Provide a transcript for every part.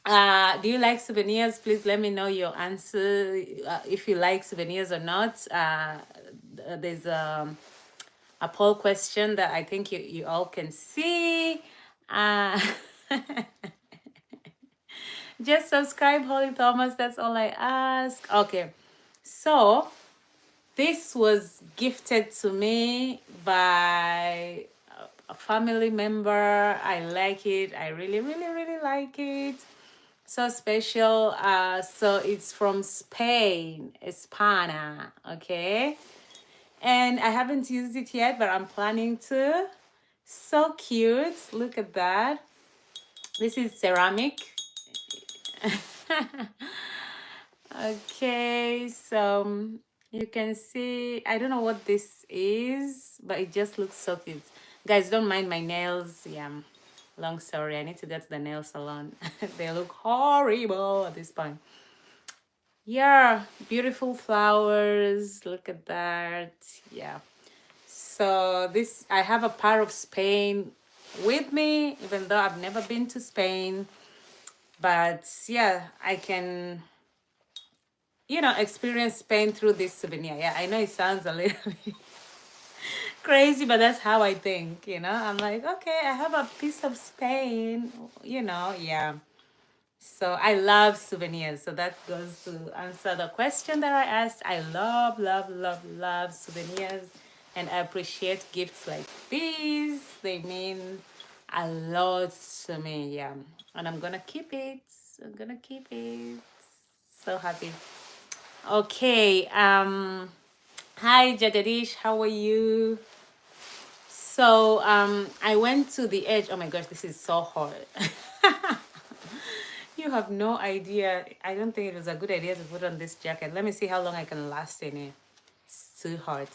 Do you like souvenirs? Please let me know your answer, if you like souvenirs or not. There's a poll question that I think you all can see. Uh, just subscribe, Holy Thomas. That's all I ask. Okay, so this was gifted to me by a family member. I like it. I really, really, really like it. So special. So it's from Spain, España. Okay. And I haven't used it yet, but I'm planning to. So cute. Look at that. This is ceramic. Okay, so you can see, I don't know what this is, but it just looks so cute. Guys, don't mind my nails. Yeah, long story. I need to go to the nail salon. They look horrible at this point. Yeah, beautiful flowers. Look at that. Yeah. So this, I have a part of Spain with me, even though I've never been to Spain. But yeah, I can, experience Spain through this souvenir. Yeah, I know it sounds a little crazy, but that's how I think. I'm like, okay, I have a piece of Spain, yeah. So I love souvenirs. So that goes to answer the question that I asked. I love, love, love, love souvenirs. And I appreciate gifts like these. They mean a lot to me, yeah. And I'm gonna keep it. I'm gonna keep it. So happy. Okay. Hi Jagadish, how are you? So I went to the edge. Oh my gosh, this is so hot. You have no idea. I don't think it was a good idea to put on this jacket. Let me see how long I can last in it. It's too hot.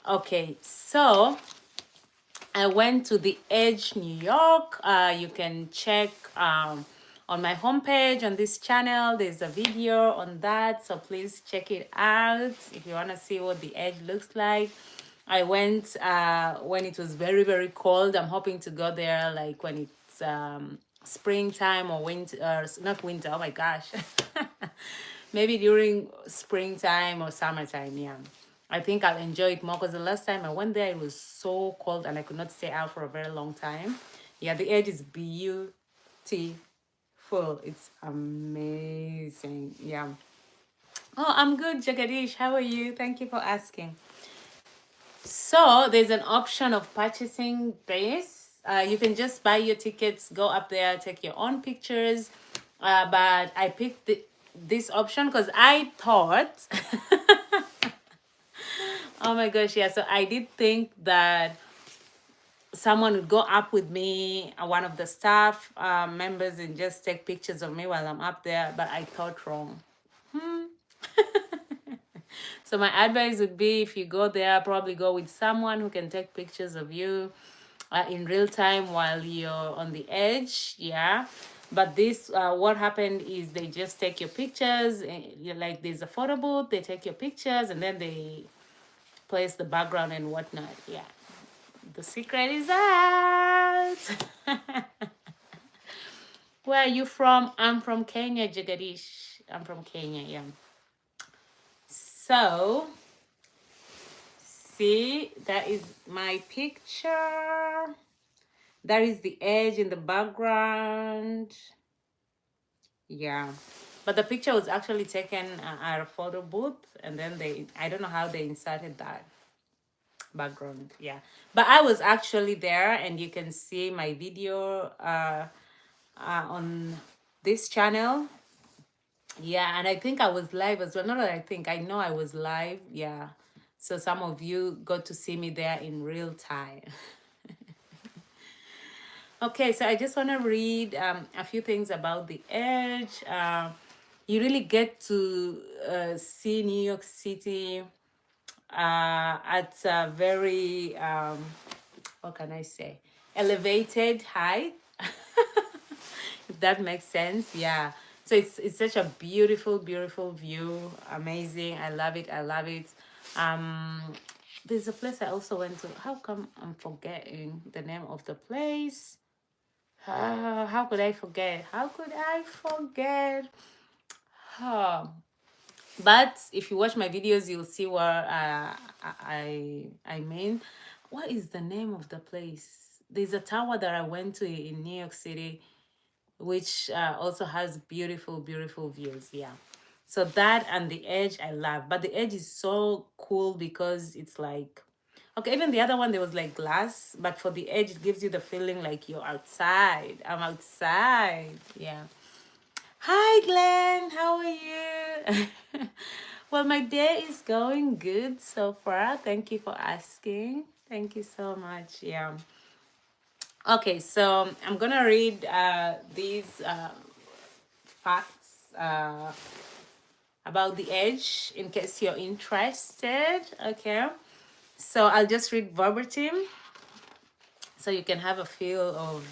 Okay, so I went to the Edge, New York. You can check on my homepage on this channel. There's a video on that, so please check it out if you want to see what the Edge looks like. I went when it was very, very cold. I'm hoping to go there like when it's springtime or winter, not winter. Oh my gosh. Maybe during springtime or summertime, yeah. I think I'll enjoy it more because the last time I went there, it was so cold and I could not stay out for a very long time. Yeah, the edge is beautiful. It's amazing. Yeah. Oh, I'm good, Jagadish. How are you? Thank you for asking. So there's an option of purchasing this. You can just buy your tickets, go up there, take your own pictures. But I picked this option because I thought, oh my gosh, yeah. So I did think that someone would go up with me, one of the staff members, and just take pictures of me while I'm up there. But I thought wrong. So my advice would be, if you go there, probably go with someone who can take pictures of you in real time while you're on the edge. Yeah. But this, what happened is they just take your pictures. Like there's a photo booth, they take your pictures and then they place the background and whatnot. Yeah. The secret is out. Where are you from? I'm from Kenya, Jagadish. I'm from Kenya, yeah. So, see, that is my picture. That is the edge in the background. Yeah. But the picture was actually taken at a photo booth, and then I don't know how they inserted that background. Yeah. But I was actually there, and you can see my video on this channel. Yeah, and I think I was live as well. Not that I think, I know I was live. Yeah. So some of you got to see me there in real time. Okay, so I just want to read a few things about the edge. You really get to see New York City at a very, what can I say, elevated height. If that makes sense. Yeah. So it's such a beautiful, beautiful view. Amazing. I love it. I love it. Um, there's a place I also went to. How come I'm forgetting the name of the place? How could I forget? How could I forget? Huh. But if you watch my videos, you'll see what I mean. What is the name of the place? There's a tower that I went to in New York City, which also has beautiful, beautiful views. Yeah. So that and the edge I love. But the edge is so cool because it's like, okay, even the other one, there was like glass, but for the edge, it gives you the feeling like you're outside. I'm outside. Yeah. Hi, Glenn. How are you? Well, my day is going good so far. Thank you for asking. Thank you so much. Yeah. Okay, so I'm gonna read these facts about the edge in case you're interested. Okay, so I'll just read verbatim so you can have a feel of,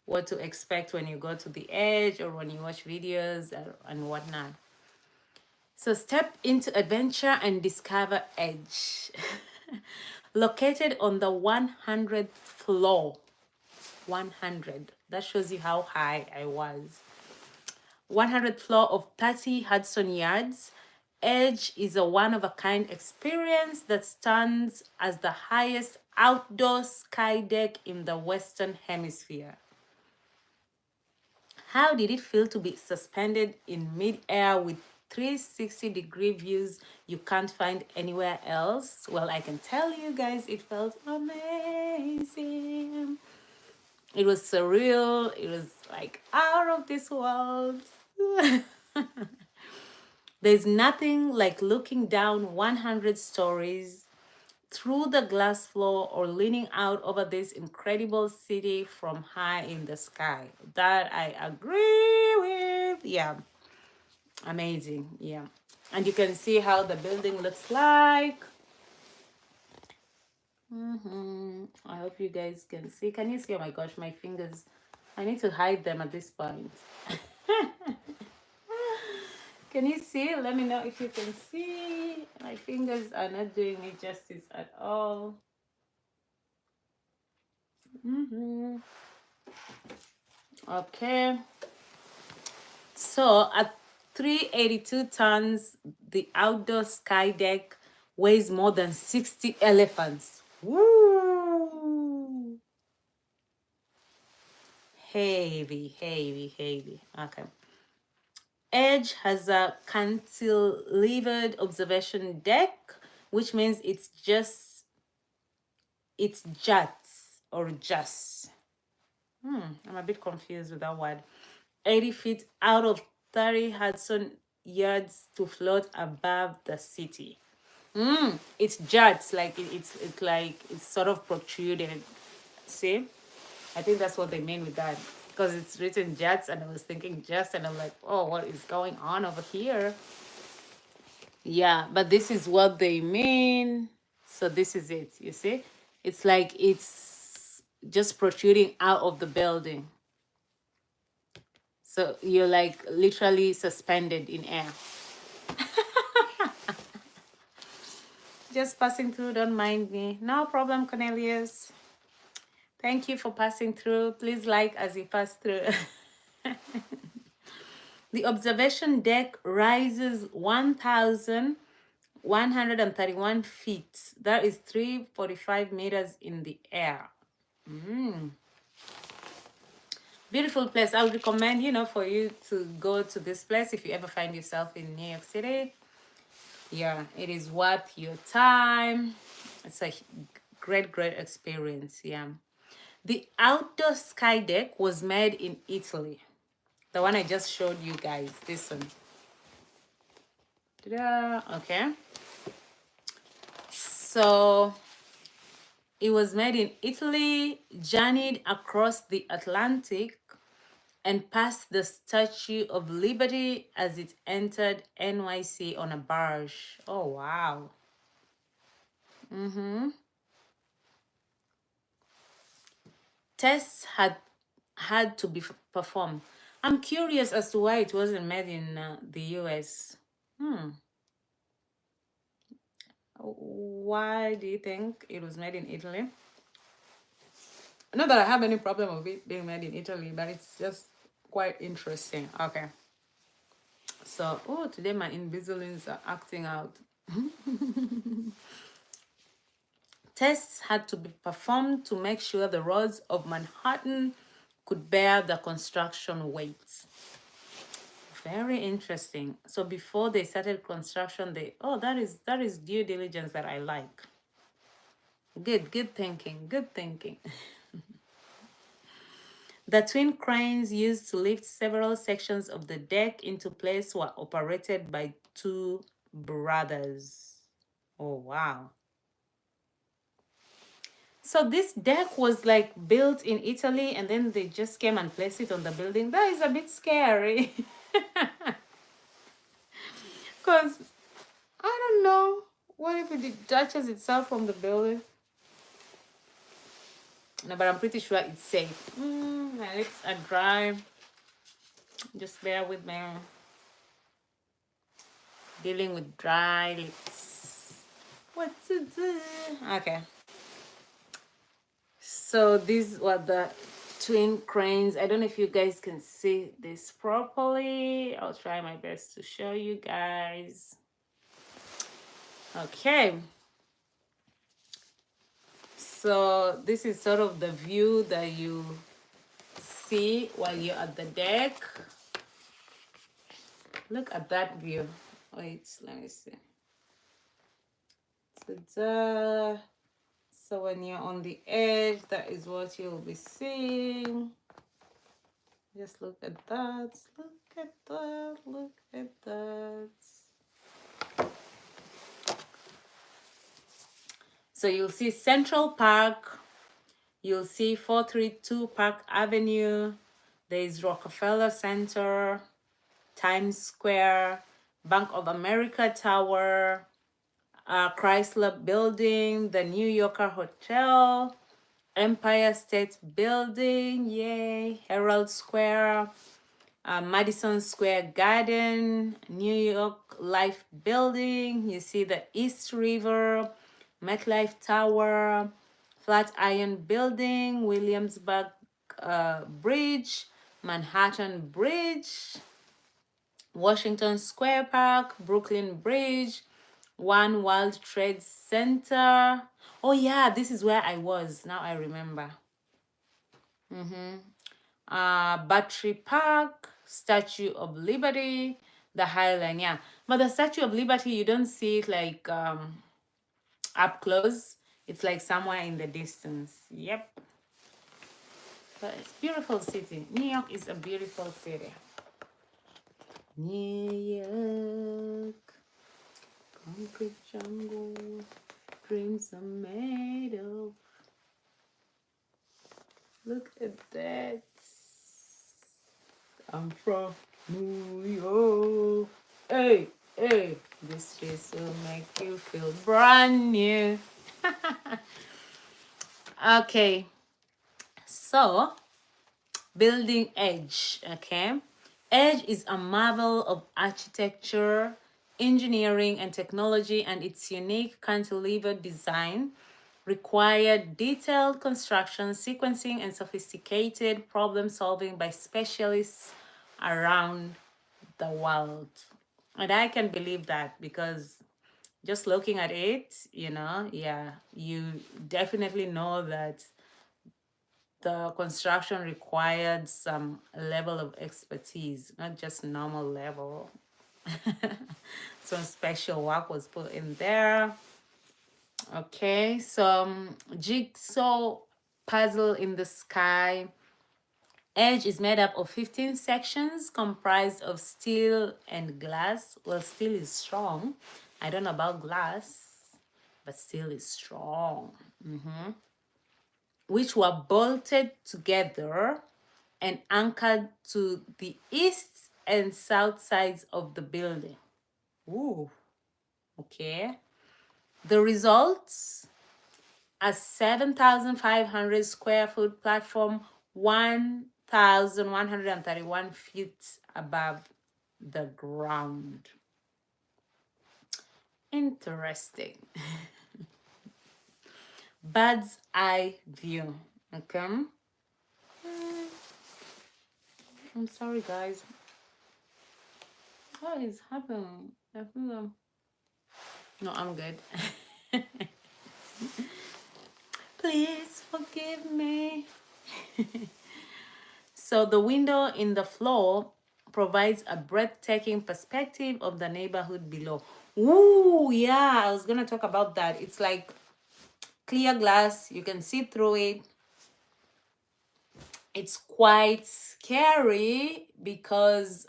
what to expect when you go to the edge or when you watch videos and whatnot. So step into adventure and discover edge. Located on the 100th floor. 100. That shows you how high I was. 100th floor of 30 Hudson Yards. Edge is a one-of-a-kind experience that stands as the highest outdoor sky deck in the Western Hemisphere. How did it feel to be suspended in mid-air with 360-degree views you can't find anywhere else? Well, I can tell you guys, it felt amazing. It was surreal. It was like out of this world. There's nothing like looking down 100 stories through the glass floor or leaning out over this incredible city from high in the sky. That I agree with. Yeah, amazing. Yeah. And you can see how the building looks like. I hope you guys can see. Can you see? Oh my gosh, my fingers. I need to hide them at this point. Can you see? Let me know if you can see. My fingers are not doing me justice at all. Okay. So at 382 tons, the outdoor sky deck weighs more than 60 elephants. Woo! Heavy, heavy, heavy. Okay. Edge has a cantilevered observation deck, which means it's juts or just. I'm a bit confused with that word. 80 feet out of 30 Hudson yards to float above the city. It's juts, like it's like it's sort of protruded. See? I think that's what they mean with that. Because it's written jets and I was thinking just and I'm like, oh, what is going on over here? Yeah, but this is what they mean. So this is it, you see? It's like it's just protruding out of the building. So you're like literally suspended in air. Just passing through, don't mind me. No problem, Cornelius. Thank you for passing through. Please like as you pass through. The observation deck rises 1,131 feet. That is 345 meters in the air. Beautiful place. I would recommend, for you to go to this place if you ever find yourself in New York City. Yeah, it is worth your time. It's a great, great experience. Yeah. The outdoor sky deck was made in Italy. The one I just showed you guys. This one. Ta-da. Okay. So it was made in Italy, journeyed across the Atlantic, and passed the Statue of Liberty as it entered NYC on a barge. Oh, wow. Tests had to be performed. I'm curious as to why it wasn't made in the US. Why do you think it was made in Italy? Not that I have any problem of it being made in Italy, but it's just quite interesting. Okay. So, oh, today my Invisaligns are acting out. Tests had to be performed to make sure the roads of Manhattan could bear the construction weight. Very interesting. So before they started construction, that is due diligence that I like. Good thinking, good thinking. The twin cranes used to lift several sections of the deck into place were operated by two brothers. Oh, wow. So this deck was like built in Italy and then they just came and placed it on the building. That is a bit scary. Because I don't know. What if it detaches itself from the building? No, but I'm pretty sure it's safe. My lips are dry. Just bear with me. Dealing with dry lips. What to do? Okay. So these were the twin cranes. I don't know if you guys can see this properly. I'll try my best to show you guys. Okay. So this is sort of the view that you see while you're at the deck. Look at that view. Wait, let me see. Ta-da. So when you're on the edge, that is what you'll be seeing. Just look at that. Look at that. Look at that. So you'll see Central Park. You'll see 432 Park Avenue. There is Rockefeller Center, Times Square, Bank of America Tower, Chrysler Building, the New Yorker Hotel, Empire State Building, yay, Herald Square, Madison Square Garden, New York Life Building. You see the East River, MetLife Tower, Flatiron Building, Williamsburg Bridge, Manhattan Bridge, Washington Square Park, Brooklyn Bridge, One World Trade Center. Oh yeah, this is where I was. Now I remember. Battery Park, Statue of Liberty, the Highline. Yeah, but the Statue of Liberty, you don't see it like up close. It's like somewhere in the distance. Yep. But it's a beautiful city. New York is a beautiful city. New York, concrete jungle, dreams are made of. Look at that. I'm from New York. Hey, hey, this place will make you feel brand new. Okay, so building Edge, okay? Edge is a marvel of architecture, engineering, and technology, and its unique cantilever design required detailed construction, sequencing, and sophisticated problem solving by specialists around the world. And I can believe that because just looking at it, yeah, you definitely know that the construction required some level of expertise, not just normal level. Some special work was put in there. Okay, some jigsaw puzzle in the sky. Edge is made up of 15 sections comprised of steel and glass. Well, steel is strong. I don't know about glass, but steel is strong. Which were bolted together and anchored to the east and south sides of the building. Ooh, okay. The results: a 7,500 square foot platform, 1,131 feet above the ground. Interesting. Bird's eye view. Okay. I'm sorry, guys. What is happening? I feel no, I'm good. Please forgive me. So the window in the floor provides a breathtaking perspective of the neighborhood below. Ooh, yeah, I was gonna talk about that. It's like clear glass, you can see through it. It's quite scary because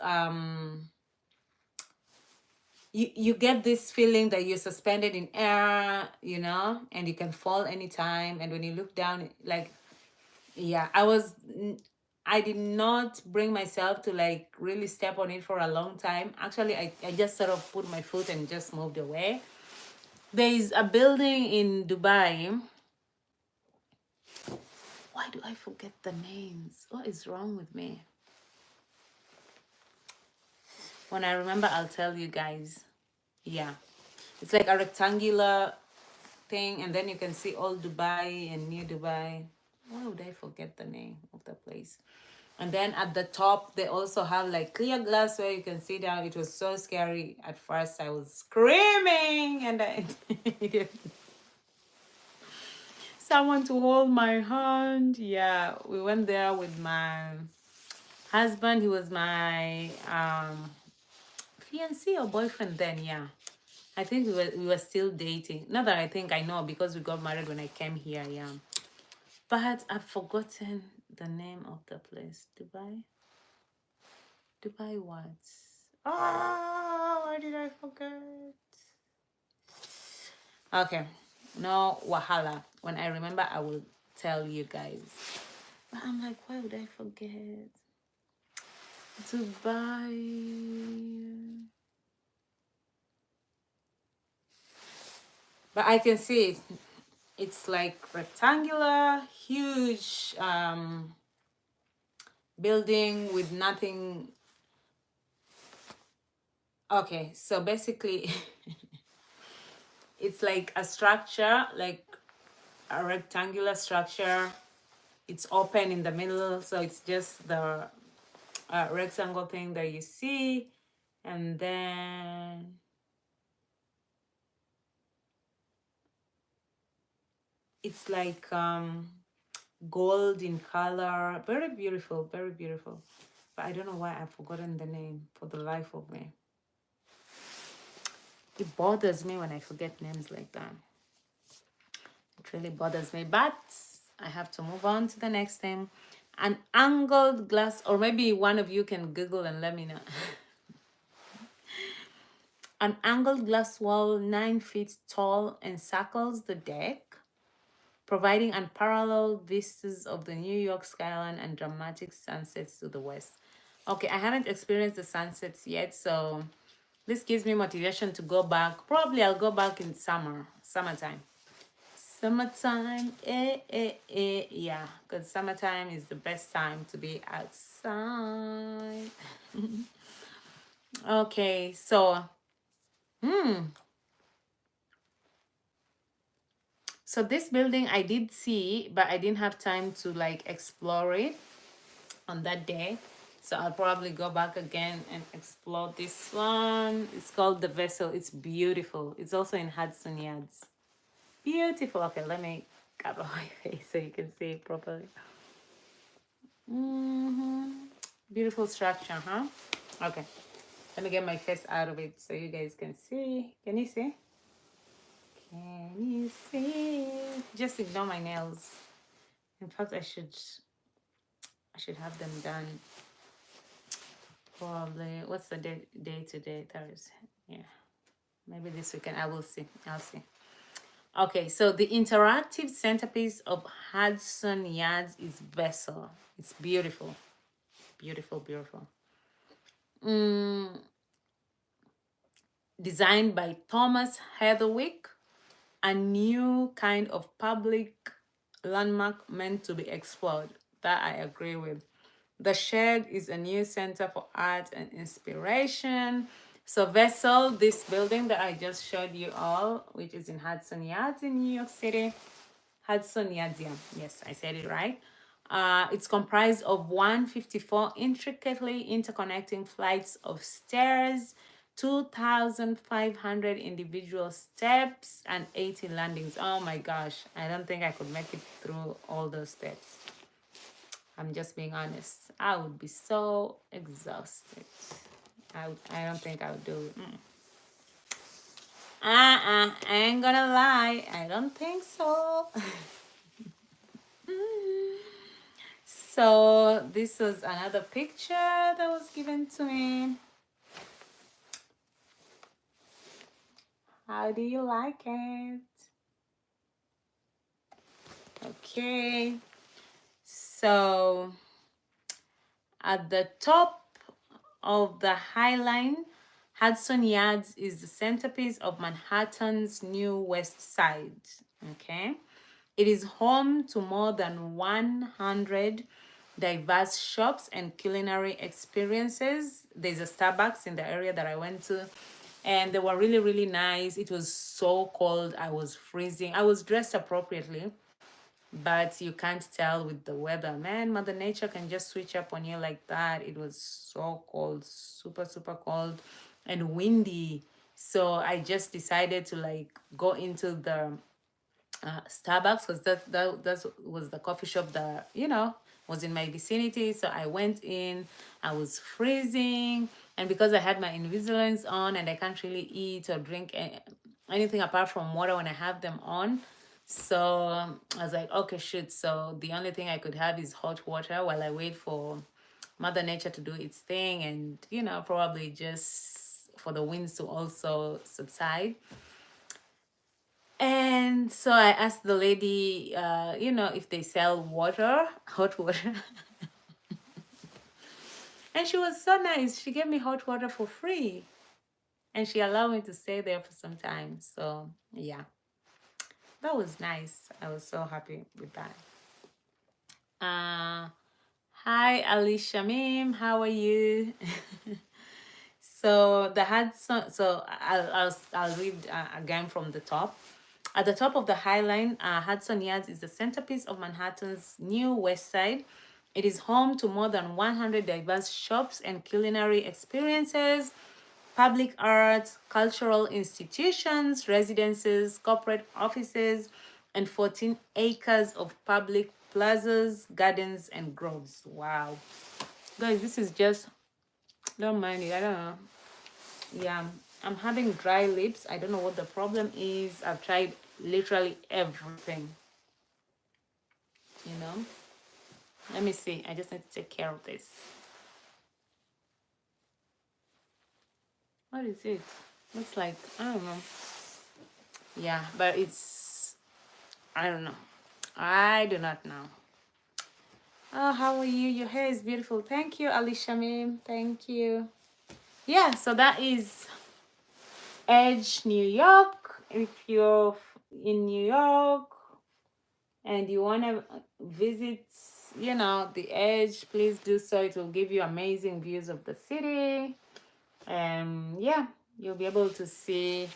you get this feeling that you're suspended in air, you know, and you can fall anytime. And when you look down, like, yeah, I did not bring myself to like really step on it for a long time. Actually, I just sort of put my foot and just moved away. There is a building in Dubai. Why do I forget the names? What is wrong with me? When I remember, I'll tell you guys. Yeah. It's like a rectangular thing, and then you can see old Dubai and new Dubai. Why would I forget the name of the place? And then at the top, they also have like clear glass where you can see down. It was so scary. At first, I was screaming, and I needed someone to hold my hand. Yeah, we went there with my husband. He was my fiancé or boyfriend then. Yeah, I think we were still dating. Not that I think I know because we got married when I came here. Yeah, but I've forgotten the name of the place. Dubai what? Oh, why did I forget? Okay, no wahala. When I remember, I will tell you guys. But I'm like, why would I forget? Dubai. But I can see it. It's like rectangular, huge building with nothing. Okay, so basically, it's like a structure, like a rectangular structure. It's open in the middle, so it's just the rectangle thing that you see, and then it's like gold in color. Very beautiful, very beautiful. But I don't know why I've forgotten the name for the life of me. It bothers me when I forget names like that. It really bothers me, but I have to move on to the next thing. An angled glass, or maybe one of you can Google and let me know. An angled glass wall 9 feet tall encircles the deck, providing unparalleled vistas of the New York skyline and dramatic sunsets to the west. Okay, I haven't experienced the sunsets yet, so this gives me motivation to go back. Probably I'll go back in summertime. Summertime, yeah, because summertime is the best time to be outside. Okay, so, so this building I did see, but I didn't have time to like explore it on that day. So I'll probably go back again and explore this one. It's called The Vessel. It's beautiful. It's also in Hudson Yards. Beautiful. Okay, let me cover my face so you can see it properly. Beautiful structure, huh? Okay. Let me get my face out of it so you guys can see. Can you see? Can you see? Just ignore my nails. In fact, I should have them done. Probably. What's the day today? Thursday. Yeah. Maybe this weekend. I will see. I'll see. Okay, so the interactive centerpiece of Hudson Yards is Vessel. It's beautiful. Beautiful, beautiful. Designed by Thomas Heatherwick, a new kind of public landmark meant to be explored. That I agree with. The Shed is a new center for art and inspiration. So Vessel, this building that I just showed you all, which is in Hudson Yards in New York City, Hudson Yards, yeah. Yes, I said it right. It's comprised of 154 intricately interconnecting flights of stairs, 2,500 individual steps, and 80 landings. Oh my gosh, I don't think I could make it through all those steps. I'm just being honest. I would be so exhausted. I don't think I would do it. I ain't gonna lie. I don't think so. So this was another picture that was given to me. How do you like it? Okay. So at the top of the High Line, Hudson Yards is the centerpiece of Manhattan's New West Side. Okay. It is home to more than 100 diverse shops and culinary experiences. There's a Starbucks in the area that I went to, and they were really, really nice. It was so cold. I was freezing. I was dressed appropriately, but you can't tell with the weather. Man, Mother Nature can just switch up on you like that. It was so cold, super, super cold and windy. So I just decided to like go into the Starbucks because that was the coffee shop that was in my vicinity. So I went in. I was freezing, and because I had my Invisaligns on and I can't really eat or drink anything apart from water when I have them on. So I was like, okay, shoot. So the only thing I could have is hot water while I wait for Mother Nature to do its thing, and probably just for the winds to also subside. And so I asked the lady, if they sell water, hot water. And she was so nice. She gave me hot water for free. And she allowed me to stay there for some time. So, yeah, that was nice. I was so happy with that. Hi, Ali Shamim. How are you? So the Hudson. So I'll read again from the top. At the top of the High Line, Hudson Yards is the centerpiece of Manhattan's New West Side. It is home to more than 100 diverse shops and culinary experiences, public arts, cultural institutions, residences, corporate offices, and 14 acres of public plazas, gardens, and groves. Wow. Guys, this is just, don't mind it. I don't know. Yeah, I'm having dry lips. I don't know what the problem is. I've tried literally everything. Let me see. I just need to take care of this. What is it? Looks like, I don't know. Yeah, but I don't know. I do not know. Oh, how are you? Your hair is beautiful. Thank you, Ali Shamim. Thank you. Yeah, so that is Edge, New York. If you're in New York and you want to visit, the Edge, please do so. It will give you amazing views of the city. And yeah, you'll be able to see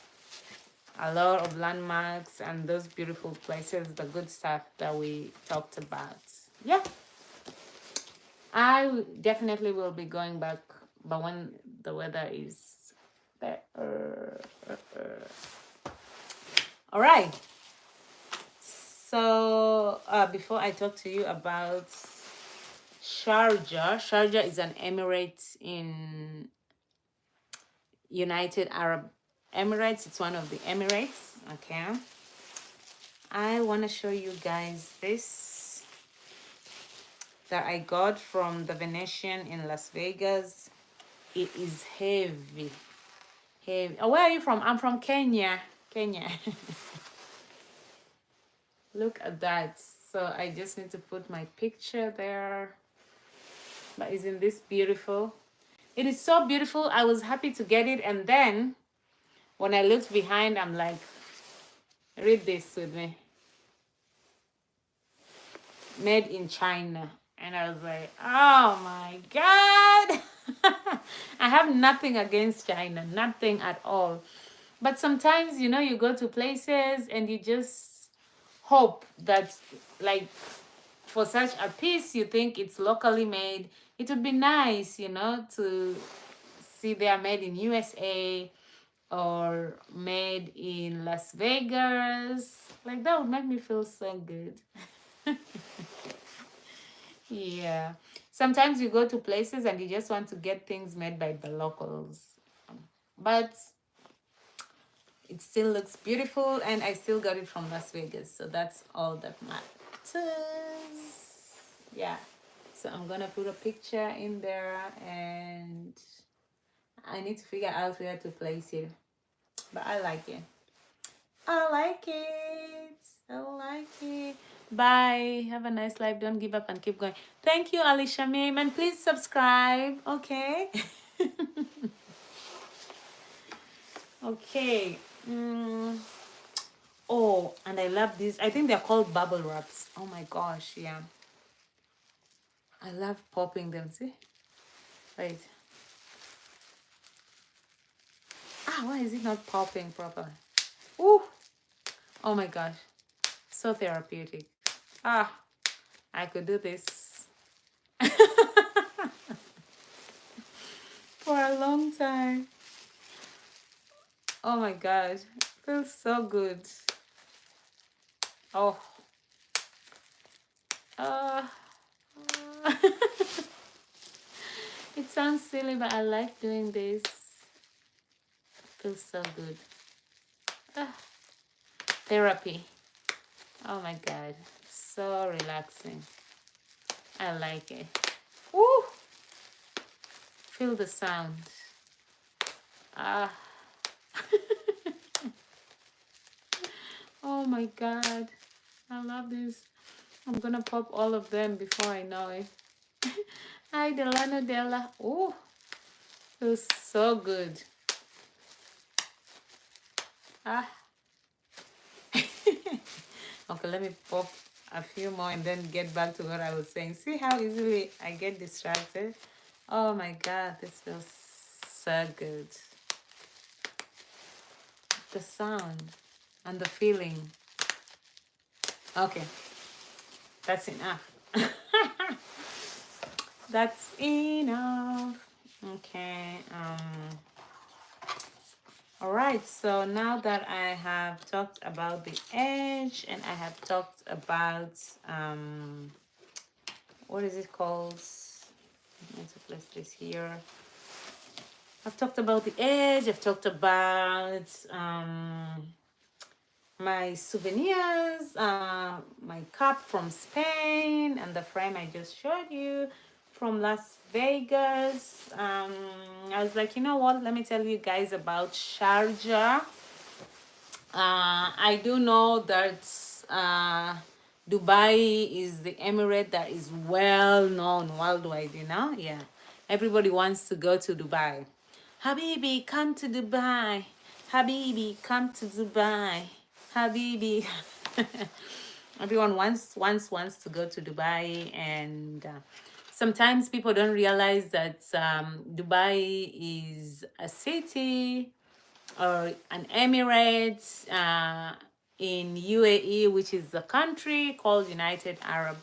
a lot of landmarks and those beautiful places, the good stuff that we talked about. Yeah, I definitely will be going back, but when the weather is better. All right. So before I talk to you about Sharjah is an emirate in United Arab Emirates. It's one of the Emirates. Okay. I want to show you guys this that I got from the Venetian in Las Vegas. It is heavy. Heavy. Oh, where are you from? I'm from Kenya. Kenya. Look at that. So I just need to put my picture there. But isn't this beautiful? It is so beautiful. I was happy to get it. And then when I looked behind, I'm like, read this with me. Made in China. And I was like, oh my God. I have nothing against China. Nothing at all. But sometimes, you go to places and you just hope that, like, for such a piece, you think it's locally made. It would be nice, you know, to see they are made in USA or made in Las Vegas. Like, that would make me feel so good. Yeah. Sometimes you go to places and you just want to get things made by the locals. But it still looks beautiful, and I still got it from Las Vegas. So that's all that matters. Yeah. So I'm gonna put a picture in there, and I need to figure out where to place it. But I like it. I like it. I like it. Bye. Have a nice life. Don't give up and keep going. Thank you, Alicia Mim. And please subscribe. Okay. Okay. Oh, and I love these. I think they're called bubble wraps. Oh my gosh. Yeah. I love popping them. See? Wait. Ah, why is it not popping properly? Ooh. Oh my gosh. So therapeutic. Ah, I could do this for a long time. Oh my god, feels so good. Oh, uh, it sounds silly, but I like doing this. Feels so good. Therapy. Oh my god, so relaxing. I like it. Woo! Feel the sound. Ah. Oh my god, I love this. I'm gonna pop all of them before I know it. Hi, Delano Della. Oh, feels so good. Ah. Okay, let me pop a few more and then get back to what I was saying. See how easily I get distracted? Oh my god, this feels so good. The sound and the feeling. Okay, that's enough. That's enough. Okay. All right, so now that I have talked about the edge and I have talked about what is it called? Let's place this here. I've talked about the edge. I've talked about my souvenirs, my cup from Spain, and the frame I just showed you from Las Vegas. I was like, you know what? Let me tell you guys about Sharjah. I do know that Dubai is the emirate that is well known worldwide, you know? Yeah. Everybody wants to go to Dubai. Habibi, come to Dubai. Habibi, come to Dubai. Habibi. Everyone wants to go to Dubai, and sometimes people don't realize that Dubai is a city or an emirate in UAE, which is the country called United Arab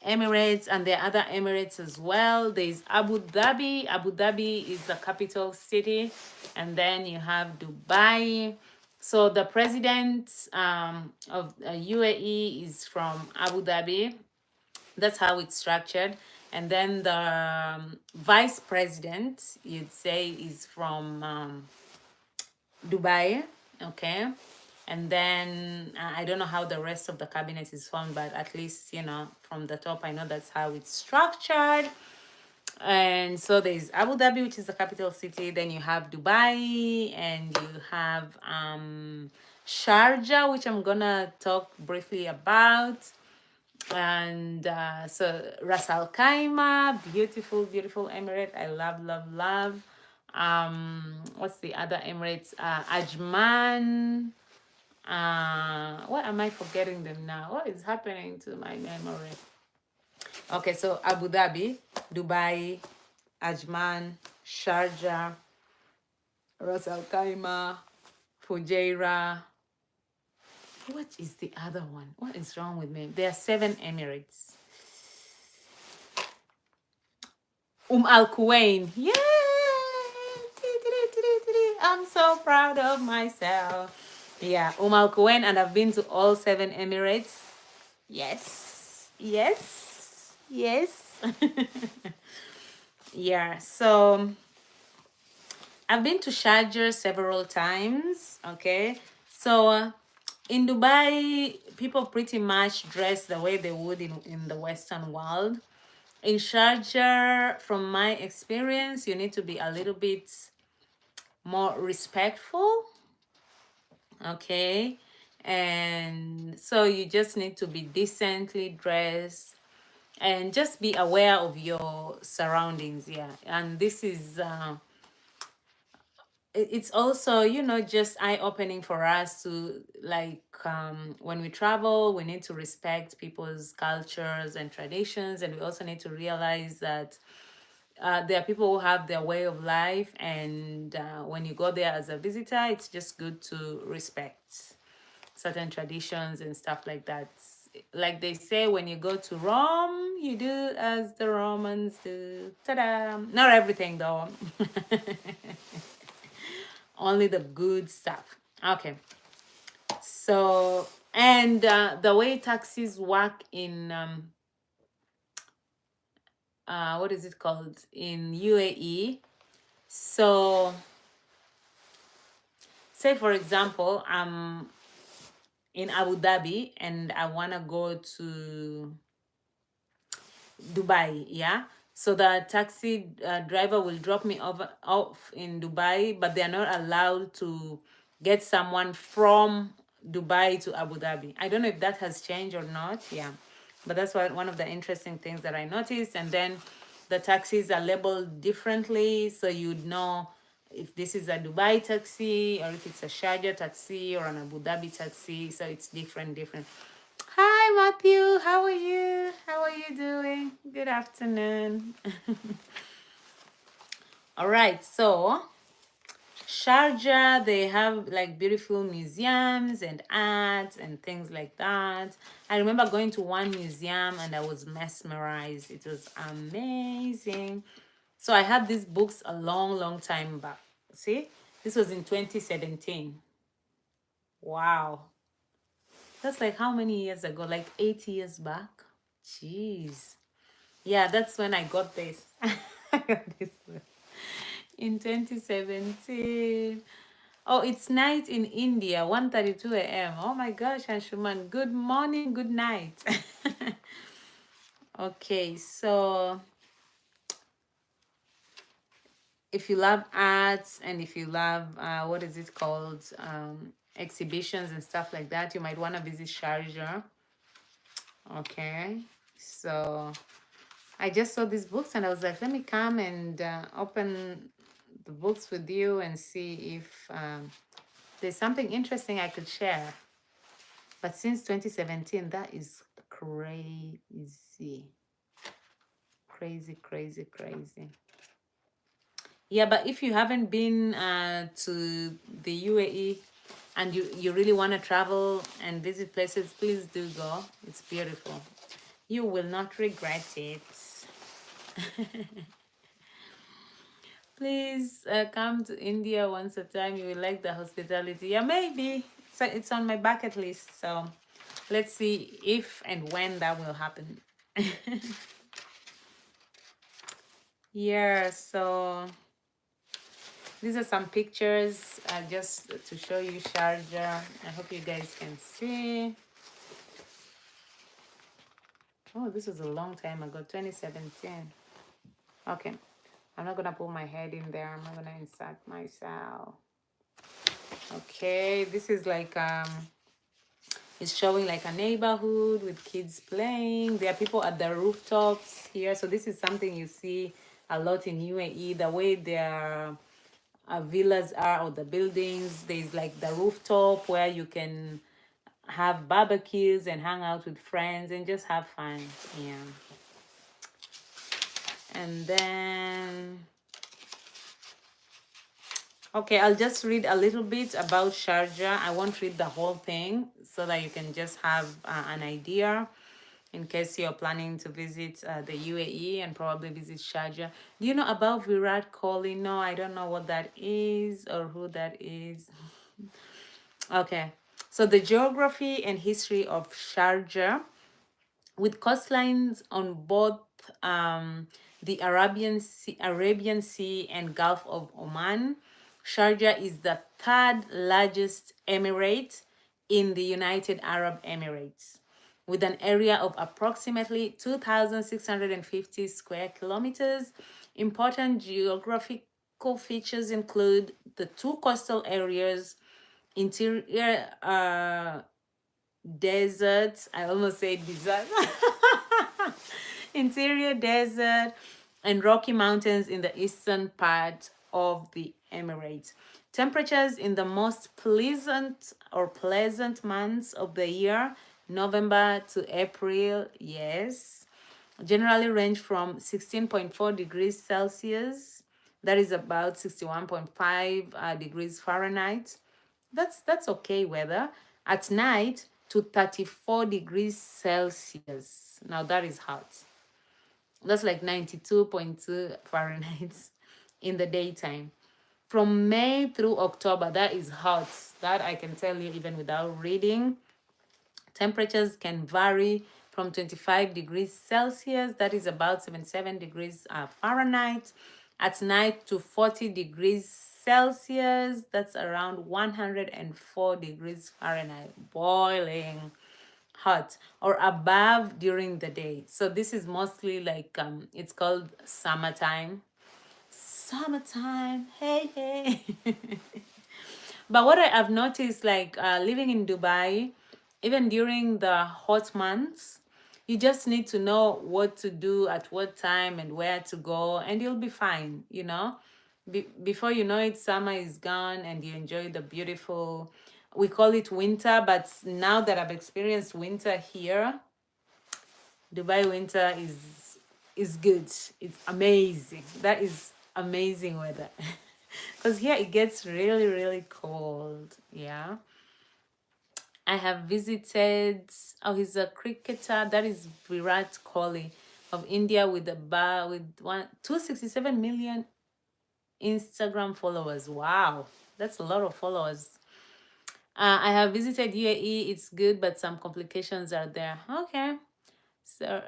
Emirates, and there are other emirates as well. There's Abu Dhabi. Abu Dhabi is the capital city, and then you have Dubai. So the president of UAE is from Abu Dhabi. That's how it's structured. And then the vice president, you'd say, is from Dubai. Okay. And then I don't know how the rest of the cabinet is formed, but at least, you know, from the top, I know that's how it's structured. And so there's Abu Dhabi, which is the capital city. Then you have Dubai, and you have Sharjah, which I'm gonna talk briefly about. And so Ras Al Khaimah, beautiful, beautiful emirate. I love, love, love. What's the other emirates? Ajman. What am I forgetting them now? What is happening to my memory? Okay, so Abu Dhabi, Dubai, Ajman, Sharjah, Ras Al Khaimah, Fujairah, What is the other one? What is wrong with me? There are 7 Emirates. Al Quwain. Yay! I'm so proud of myself. Yeah, Al Quwain, and I've been to all 7 Emirates. Yes. Yes. Yes. Yeah, so I've been to Sharjah several times. Okay. So in Dubai, people pretty much dress the way they would in the Western world. In Sharjah, from my experience, you need to be a little bit more respectful, okay? And so you just need to be decently dressed and just be aware of your surroundings, yeah. And this is it's also, you know, just eye-opening for us to, like, when we travel, we need to respect people's cultures and traditions, and we also need to realize that there are people who have their way of life, and when you go there as a visitor, it's just good to respect certain traditions and stuff like that. Like they say, when you go to Rome, you do as the Romans do. Ta-da! Not everything though. Only the good stuff. Okay. So, and the way taxis work in what is it called, in UAE. So say for example, I'm in Abu Dhabi and I want to go to Dubai, yeah. So the taxi driver will drop me off in Dubai, but they are not allowed to get someone from Dubai to Abu Dhabi. I don't know if that has changed or not, yeah. But that's one of the interesting things that I noticed. And then the taxis are labeled differently, so you'd know if this is a Dubai taxi or if it's a Sharjah taxi or an Abu Dhabi taxi. So it's different. Hi, Matthew. How are you? How are you doing? Good afternoon. All right. So, Sharjah, they have like beautiful museums and art and things like that. I remember going to one museum and I was mesmerized. It was amazing. So, I had these books a long time back. See, this was in 2017. Wow. That's like how many years ago? Like 8 years back? Jeez. Yeah, that's when I got this. I got this in 2017. Oh, it's night in India, 1:32 a.m. Oh my gosh, Anshuman. Good morning, good night. Okay, so if you love arts and if you love, what is it called? Exhibitions and stuff like that, you might want to visit Sharjah. Okay, so I just saw these books and I was like, let me come and open the books with you and see if there's something interesting I could share. But since 2017, that is crazy. Crazy. Yeah, but if you haven't been to the UAE and you really want to travel and visit places, please do go. It's beautiful. You will not regret it. Please come to India once a time. You will like the hospitality. Yeah, maybe. So it's on my bucket list. So let's see if and when that will happen. Yeah, so these are some pictures just to show you Sharjah. I hope you guys can see. Oh, this was a long time ago, 2017. Okay, I'm not gonna put my head in there. I'm not gonna insert myself. Okay, this is like it's showing like a neighborhood with kids playing. There are people at the rooftops here. So this is something you see a lot in UAE, the way their villas are, or the buildings. There's like the rooftop where you can have barbecues and hang out with friends and just have fun. Yeah. And then Okay, I'll just read a little bit about Sharjah. I won't read the whole thing so that you can just have an idea in case you're planning to visit the UAE and probably visit Sharjah. Do you know about Virat Kohli? No, I don't know what that is or who that is. Okay, so the geography and history of Sharjah, with coastlines on both the Arabian Sea and Gulf of Oman. Sharjah is the third largest emirate in the United Arab Emirates, with an area of approximately 2,650 square kilometers. Important geographical features include the two coastal areas, interior deserts. I almost said desert. Interior desert and rocky mountains in the eastern part of the Emirates. Temperatures in the most pleasant months of the year, November to April, yes, generally range from 16.4 degrees Celsius, that is about 61.5 degrees Fahrenheit. That's okay weather. At night to 34 degrees Celsius. Now that is hot. That's like 92.2 Fahrenheit in the daytime. From May through October, that is hot. That I can tell you even without reading. Temperatures can vary from 25 degrees Celsius, that is about 77 degrees Fahrenheit, at night to 40 degrees Celsius, that's around 104 degrees Fahrenheit, boiling hot, or above during the day. So this is mostly like, it's called summertime. Summertime, hey, hey. But what I have noticed, like living in Dubai, even during the hot months, you just need to know what to do at what time and where to go, and you'll be fine, you know? Before you know it, summer is gone and you enjoy the beautiful, we call it winter, but now that I've experienced winter here, Dubai winter is good. It's amazing. That is amazing weather. Because here it gets really, really cold. Yeah. I have visited, oh, he's a cricketer. That is Virat Kohli of India with a bar with 267 million Instagram followers. Wow. That's a lot of followers. I have visited UAE. It's good, but some complications are there. Okay. So,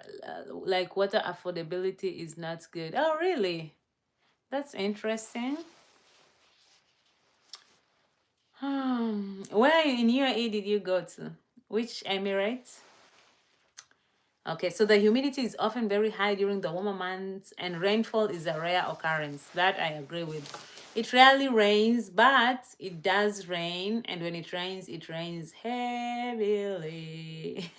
like water affordability is not good. Oh, really? That's interesting. Where in UAE did you go to? Which Emirates? Okay, so the humidity is often very high during the warmer months, and rainfall is a rare occurrence. That I agree with. It rarely rains, but it does rain, and when it rains heavily.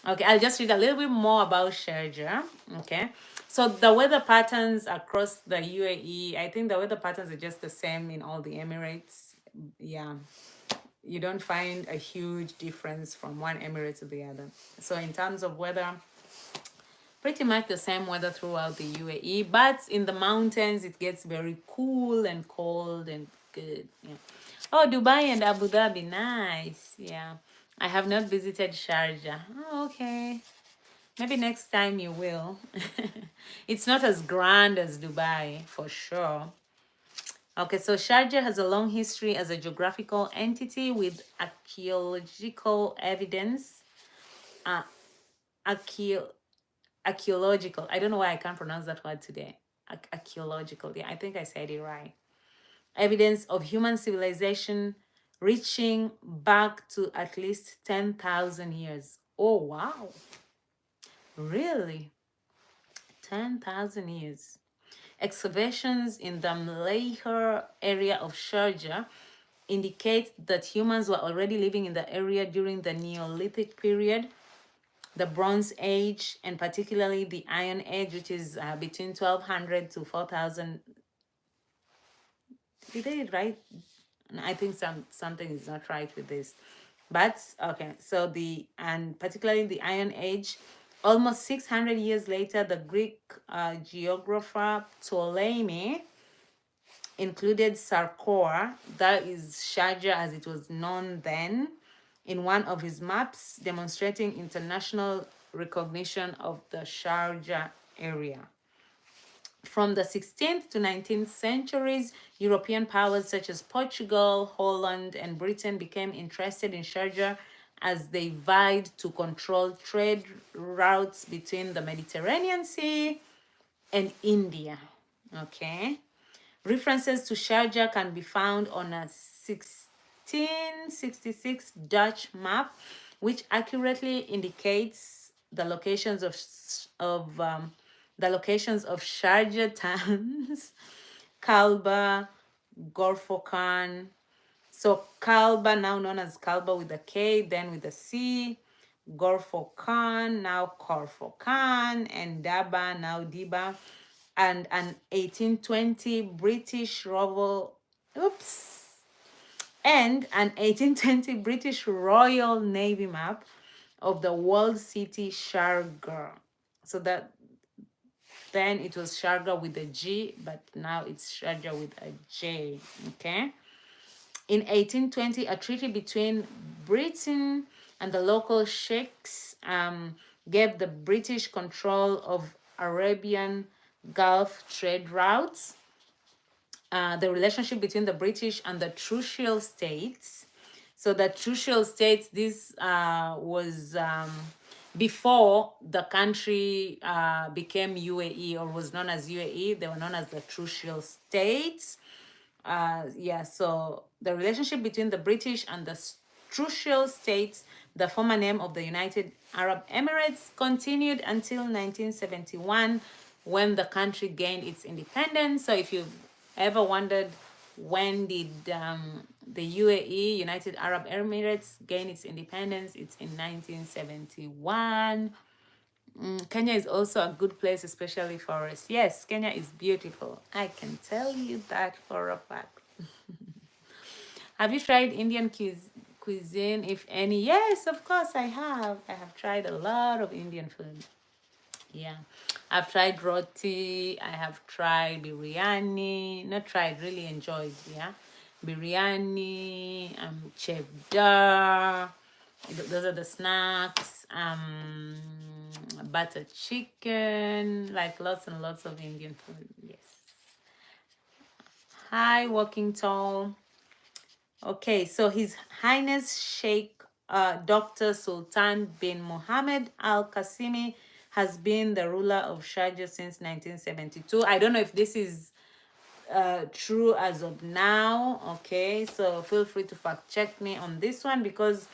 Okay, I'll just read a little bit more about Sharjah. Okay, so the weather patterns across the UAE, I think the weather patterns are just the same in all the Emirates. Yeah, you don't find a huge difference from one emirate to the other. So in terms of weather, pretty much the same weather throughout the UAE, but in the mountains it gets very cool and cold and good. Yeah. Oh, Dubai and Abu Dhabi, nice. Yeah. I have not visited Sharjah. Oh, okay. Maybe next time you will. It's not as grand as Dubai, for sure. Okay, so Sharjah has a long history as a geographical entity with archaeological evidence. Uh, archaeological. I don't know why I can't pronounce that word today. Archaeological. Yeah, I think I said it right. Evidence of human civilization reaching back to at least 10,000 years. Oh, wow. Really? 10,000 years. Excavations in the Malayhar area of Sharjah indicate that humans were already living in the area during the Neolithic period, the Bronze Age, and particularly the Iron Age, which is between 1200 to 4000. Did they write? I think something is not right with this. But okay, so and particularly the Iron Age, almost 600 years later, the Greek geographer Ptolemy included Sarkor, that is Sharjah as it was known then, in one of his maps, demonstrating international recognition of the Sharjah area. From the 16th to 19th centuries, European powers such as Portugal, Holland, and Britain became interested in Sharjah as they vied to control trade routes between the Mediterranean Sea and India. Okay. References to Sharjah can be found on a 1666 Dutch map, which accurately indicates the locations of Sharjah towns, Kalba, Gorfokan. So Kalba, now known as Kalba with a K, then with a C, Gorfokan, now Korfokan, and Daba, now Diba, and an 1820 British Royal, and an 1820 British Royal Navy map of the walled city Sharjah. So that then it was Sharjah with a G, but now it's Sharjah with a J. Okay. In 1820, a treaty between Britain and the local sheikhs gave the British control of Arabian Gulf trade routes. The relationship between the British and the Trucial states. So the Trucial states, this was before the country became UAE or was known as UAE. They were known as the Trucial states. So the relationship between the British and the Trucial states, the former name of the United Arab Emirates, continued until 1971 when the country gained its independence. So if you've ever wondered when did the UAE, United Arab Emirates, gain its independence, it's in 1971. Kenya is also a good place, especially for us. Yes, Kenya is beautiful. I can tell you that for a fact. Have you tried Indian cuisine, if any? Yes, of course I have. I have tried a lot of Indian food. Yeah. I've tried roti. I have tried biryani. Not tried, really enjoyed. Yeah. Biryani, cheddar. Those are the snacks. Butter chicken, like lots and lots of Indian food. Yes. Hi, Walking Tall. Okay, so His Highness Sheikh Dr. Sultan bin Mohammed Al Qasimi has been the ruler of Sharjah since 1972. I don't know if this is true as of now. Okay, so feel free to fact check me on this one because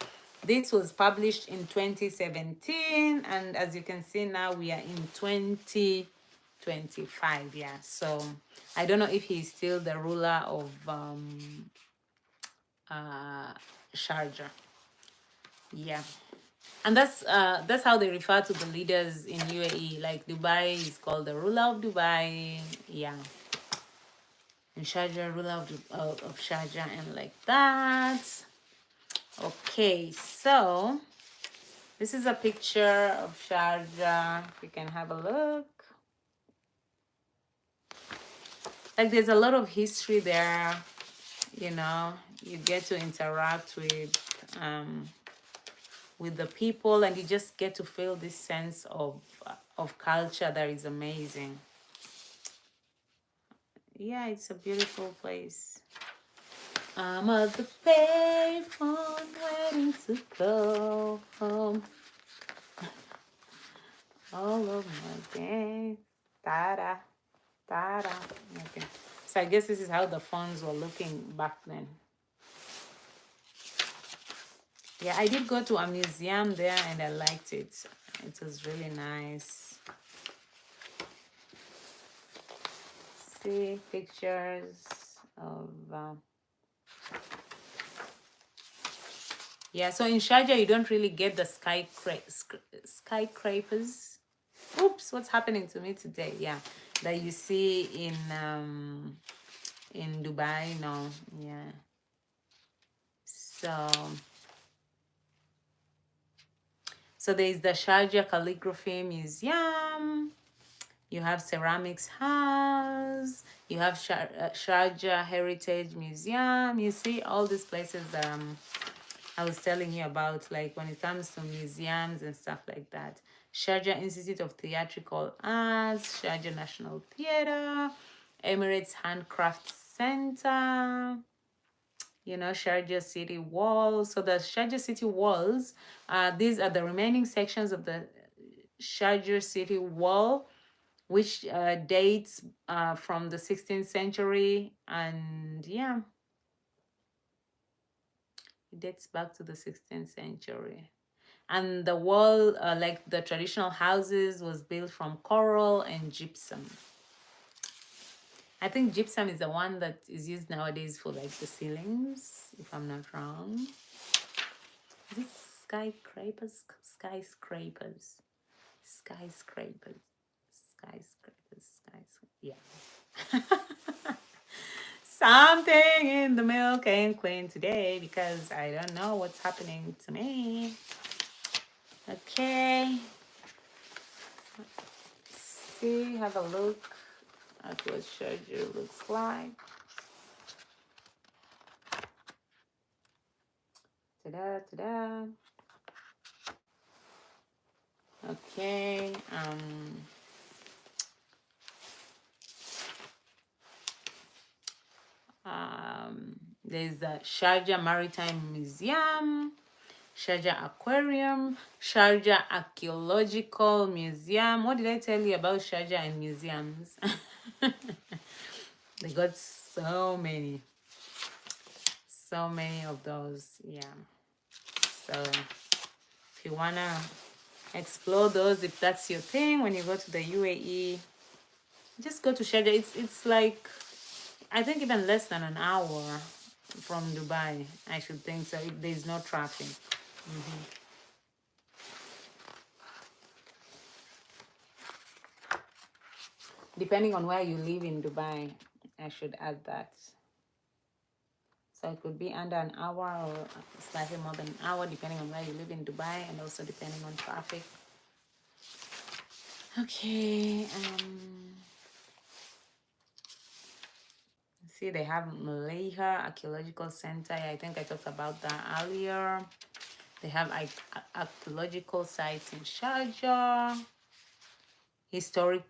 this was published in 2017, and as you can see now we are in 2025. Yeah, so I don't know if he's still the ruler of Sharjah. Yeah, and that's how they refer to the leaders in UAE. Like Dubai is called the ruler of Dubai. Yeah. And Sharjah, ruler of Sharjah, and like that. Okay, so this is a picture of Sharjah. You can have a look. Like there's a lot of history there. You know, you get to interact with the people, and you just get to feel this sense of culture that is amazing. Yeah, it's a beautiful place. I'm at the payphone waiting to go home. All of my days. Ta-da, ta-da. Okay. So I guess this is how the phones were looking back then. Yeah, I did go to a museum there and I liked it. It was really nice. See pictures of... yeah, so in Sharjah, you don't really get the skyscrapers. Oops, what's happening to me today? Yeah, that you see in Dubai. No, yeah. So there is the Sharjah Calligraphy Museum. You have Ceramics House. You have Sharjah Heritage Museum. You see all these places I was telling you about, like when it comes to museums and stuff like that. Sharjah Institute of Theatrical Arts, Sharjah National Theatre, Emirates Handcraft Center, you know, Sharjah City Walls. So the Sharjah City Walls, these are the remaining sections of the Sharjah City Wall, which dates from the 16th century. And yeah, it dates back to the 16th century. And the wall, like the traditional houses, was built from coral and gypsum. I think gypsum is the one that is used nowadays for like the ceilings, if I'm not wrong. Is it skyscrapers? Skyscrapers. Skyscrapers. Skyscrapers. Skyscrapers. Yeah. Something in the milk ain't clean today because I don't know what's happening to me. Okay. See, have a look at what Sharjah looks like. Ta-da, ta-da. Okay. There's the Sharjah Maritime Museum, Sharjah Aquarium, Sharjah Archaeological Museum. What did I tell you about Sharjah and museums? They got so many of those. Yeah. So if you wanna explore those, if that's your thing, when you go to the UAE, just go to Sharjah. It's like, I think even less than an hour from Dubai, I should think so, if there's no traffic. Depending on where you live in Dubai, I should add that. So it could be under an hour or slightly more than an hour, depending on where you live in Dubai, and also depending on traffic. Okay. See, they have Malayha Archaeological Center. I think I talked about that earlier. They have archaeological sites in Sharjah, historic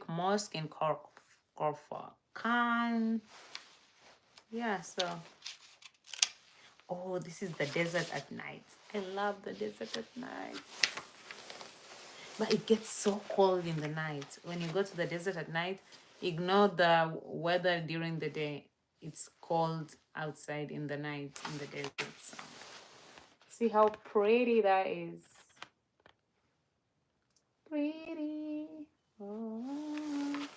mosque in Korfa Khan. Yeah, so oh, this is the desert at night. I love the desert at night. But it gets so cold in the night. When you go to the desert at night, ignore the weather during the day. It's cold outside in the night in the desert. So. See how pretty that is. Pretty. Oh.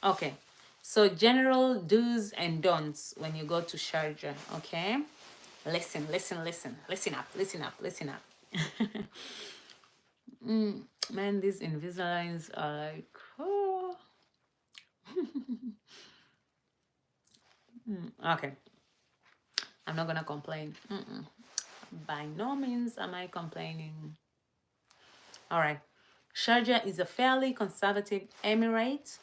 Okay. So general do's and don'ts when you go to Sharjah, okay? Listen up. Man, these Invisaligns are like, oh. Okay. I'm not gonna complain. By no means am I complaining. All right. Sharjah is a fairly conservative emirate.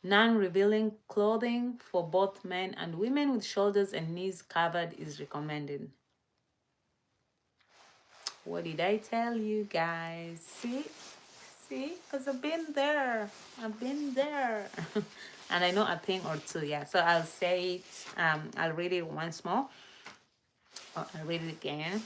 Non-revealing clothing for both men and women with shoulders and knees covered is recommended. What did I tell you guys? See? Because I've been there. And I know a thing or two, yeah. So I'll say it. I'll read it once more. I'll read it again.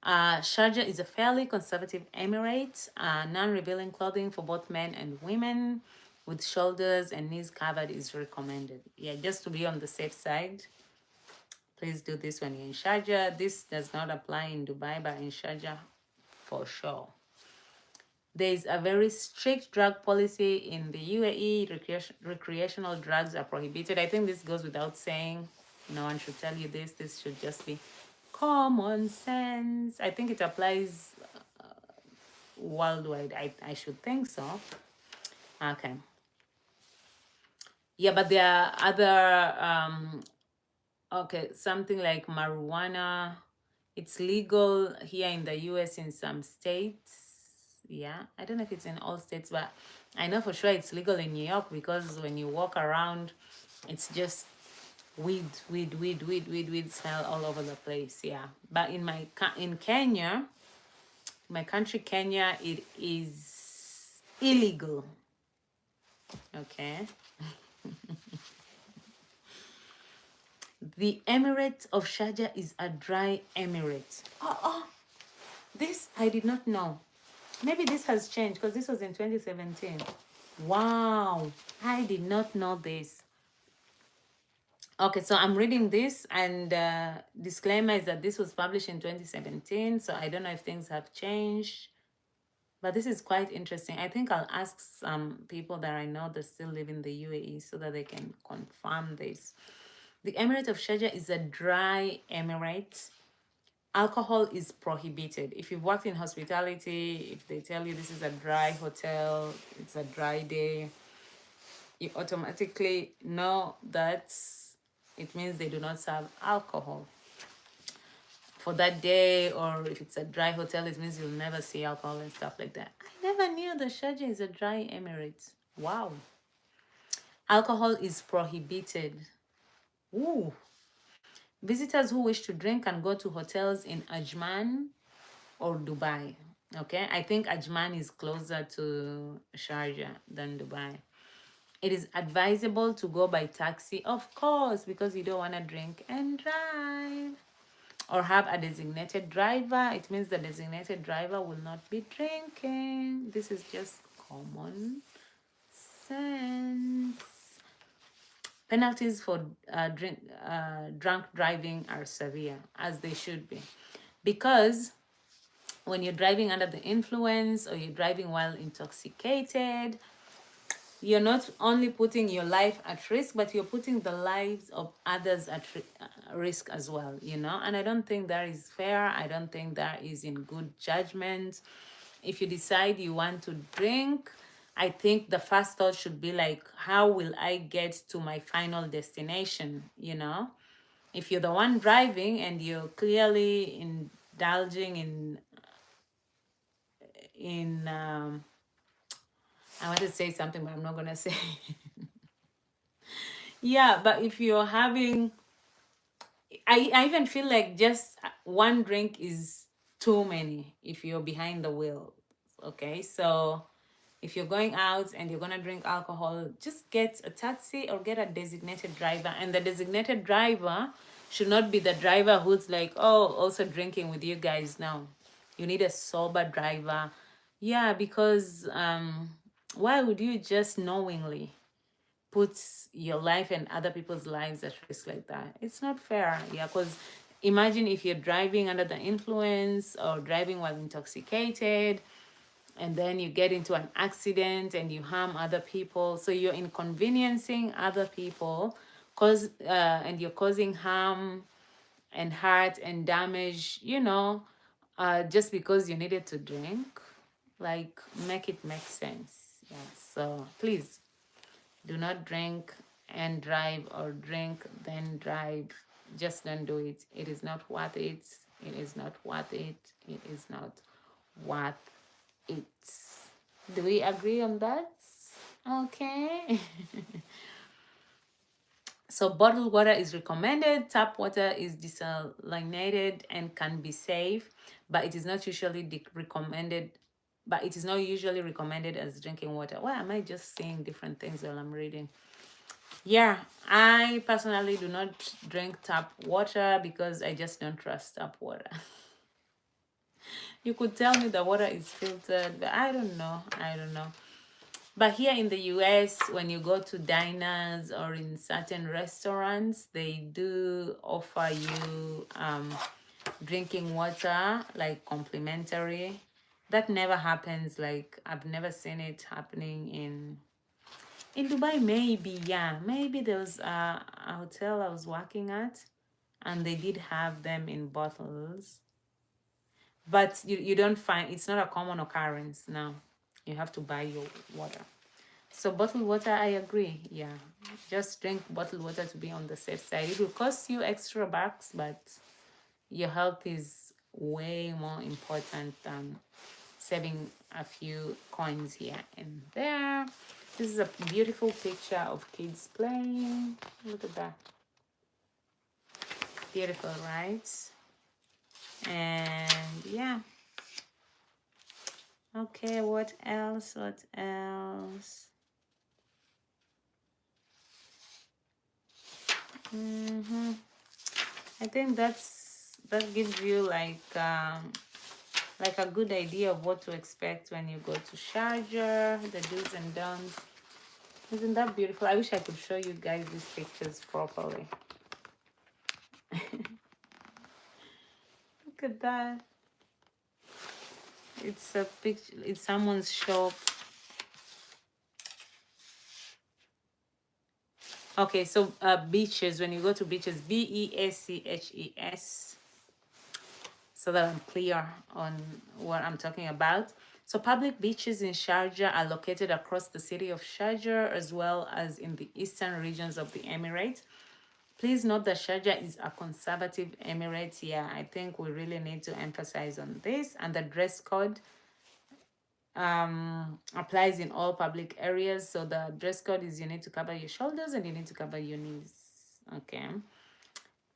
Sharjah is a fairly conservative emirate. Non-revealing clothing for both men and women with shoulders and knees covered is recommended. Yeah, just to be on the safe side. Please do this when you're in Sharjah. This does not apply in Dubai, but in Sharjah for sure. There is a very strict drug policy in the UAE. Recreational drugs are prohibited. I think this goes without saying. No one should tell you this. This should just be common sense. I think it applies worldwide. I should think so. Okay. Yeah, but there are other, okay, something like marijuana It's legal here in the US in some states. Yeah, I don't know if it's in all states, but I know for sure it's legal in New York because when you walk around, it's just weed smell all over the place. Yeah, but in Kenya, my country Kenya, it is illegal. Okay. The Emirate of Sharjah is a dry emirate. Oh, this I did not know. Maybe this has changed because this was in 2017. Wow, I did not know this. Okay, so I'm reading this, and disclaimer is that this was published in 2017, so I don't know if things have changed, but this is quite interesting. I think I'll ask some people that I know that still live in the UAE so that they can confirm this. The Emirate of Sharjah is a dry emirate. Alcohol is prohibited. If you've worked in hospitality, if they tell you this is a dry hotel, it's a dry day, you automatically know that it means they do not serve alcohol for that day. Or if it's a dry hotel, it means you'll never see alcohol and stuff like that. I never knew that Sharjah is a dry emirate. Wow. Alcohol is prohibited. Ooh. Visitors who wish to drink can go to hotels in Ajman or Dubai. Okay, I think Ajman is closer to Sharjah than Dubai. It is advisable to go by taxi, of course, because you don't want to drink and drive. Or have a designated driver. It means the designated driver will not be drinking. This is just common sense. Penalties for drunk driving are severe, as they should be. Because when you're driving under the influence or you're driving while intoxicated, you're not only putting your life at risk, but you're putting the lives of others at risk as well, you know? And I don't think that is fair. I don't think that is in good judgment. If you decide you want to drink, I think the first thought should be like, how will I get to my final destination, you know? If you're the one driving and you're clearly indulging in I want to say something, but I'm not gonna say. Yeah, but if you're having, I even feel like just one drink is too many if you're behind the wheel. Okay, so if you're going out and you're gonna drink alcohol, just get a taxi or get a designated driver. And the designated driver should not be the driver who's like, oh, also drinking with you guys. Now, you need a sober driver. Yeah, because why would you just knowingly puts your life and other people's lives at risk like that? It's not fair. Yeah, because imagine if you're driving under the influence or driving while intoxicated, and then you get into an accident and you harm other people. So you're inconveniencing other people, and you're causing harm and hurt and damage, you know, just because you needed to drink. Like, make it make sense. Yeah. So please, do not drink and drive, or drink then drive. Just don't do it. It is not worth it. It is not worth it. It is not worth it. Do we agree on that? Okay. So bottled water is recommended. Tap water is desalinated and can be safe, but it is not usually recommended. But it is not usually recommended as drinking water. Why am I just saying different things while I'm reading? Yeah, I personally do not drink tap water because I just don't trust tap water. You could tell me the water is filtered, but I don't know. I don't know. But here in the US, when you go to diners or in certain restaurants, they do offer you drinking water, like complimentary. That never happens. Like, I've never seen it happening in Dubai. Maybe, yeah. Maybe there was a hotel I was working at, and they did have them in bottles. But you don't find, it's not a common occurrence now. You have to buy your water. So bottled water, I agree. Yeah, just drink bottled water to be on the safe side. It will cost you extra bucks, but your health is way more important than saving a few coins here and there. This is a beautiful picture of kids playing. Look at that. Beautiful, right? And yeah. Okay, what else? What else? I think that gives you like a good idea of what to expect when you go to Sharjah, the do's and don'ts. Isn't that beautiful? I wish I could show you guys these pictures properly. Look at that. It's a picture. It's someone's shop. Okay, so beaches. When you go to beaches, BEACHES. So that I'm clear on what I'm talking about. So public beaches in Sharjah are located across the city of Sharjah as well as in the eastern regions of the Emirates. Please note that Sharjah is a conservative emirate. Yeah, I think we really need to emphasize on this. And the dress code applies in all public areas. So the dress code is you need to cover your shoulders and you need to cover your knees. Okay.